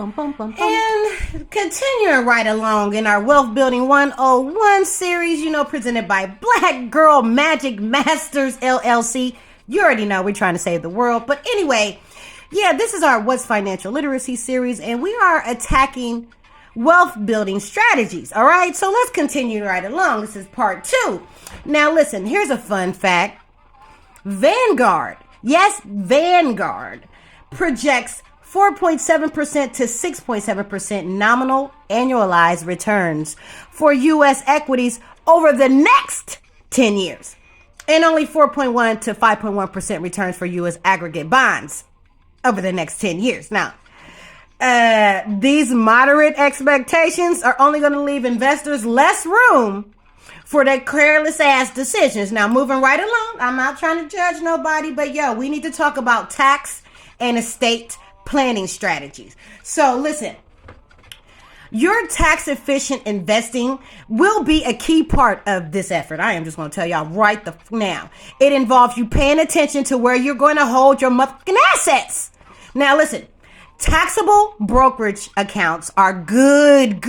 And continuing right along in our Wealth Building 101 series, presented by Black Girl Magic Masters LLC. You already know we're trying to save the world. But anyway, this is our What's Financial Literacy series, and we are attacking wealth building strategies. All right, so let's continue right along. This is part 2. Now listen, here's a fun fact. Vanguard, Vanguard projects 4.7% to 6.7% nominal annualized returns for U.S. equities over the next 10 years, and only 4.1 to 5.1% returns for U.S. aggregate bonds over the next 10 years. Now, these moderate expectations are only going to leave investors less room for their careless ass decisions. Now, moving right along, I'm not trying to judge nobody, but we need to talk about tax and estate planning strategies. So listen, your tax efficient investing will be a key part of this effort. I am just going to tell y'all right now. It involves you paying attention to where you're going to hold your motherfucking assets. Now listen, taxable brokerage accounts are good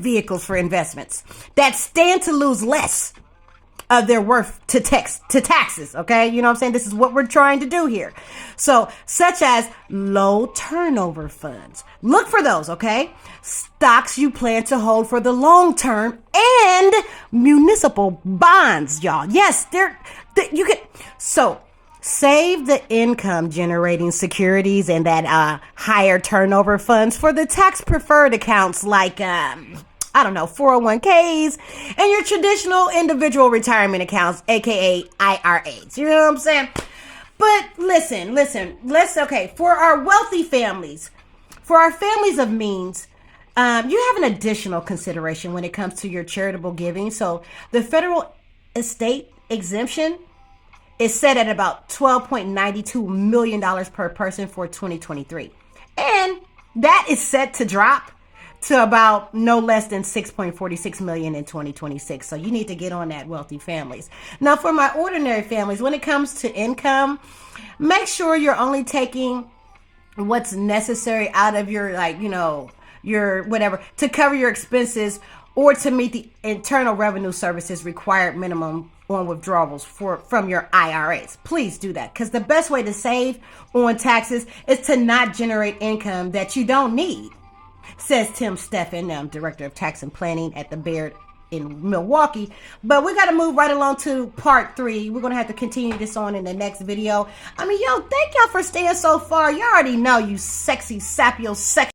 vehicles for investments that stand to lose less of their worth to taxes. Okay. You know what I'm saying? This is what we're trying to do here. So such as low turnover funds. Look for those. Okay. Stocks you plan to hold for the long term, and municipal bonds, y'all. Yes, you can. So save the income generating securities and that higher turnover funds for the tax preferred accounts like 401ks and your traditional individual retirement accounts, aka IRAs. You know what I'm saying? But listen, for our wealthy families, for our families of means, you have an additional consideration when it comes to your charitable giving. So the federal estate exemption is set at about $12.92 million per person for 2023. And that is set to drop to about no less than $6.46 million in 2026. So you need to get on that, wealthy families. Now, for my ordinary families, when it comes to income, make sure you're only taking what's necessary out of your, your whatever, to cover your expenses or to meet the Internal Revenue Service's required minimum on withdrawals from your IRAs. Please do that, because the best way to save on taxes is to not generate income that you don't need, says Tim Steffen, Director of Tax and Planning at the Baird in Milwaukee. But we got to move right along to part 3. We're going to have to continue this on in the next video. Thank y'all for staying so far. You already know, you sexy, sapio, sexy.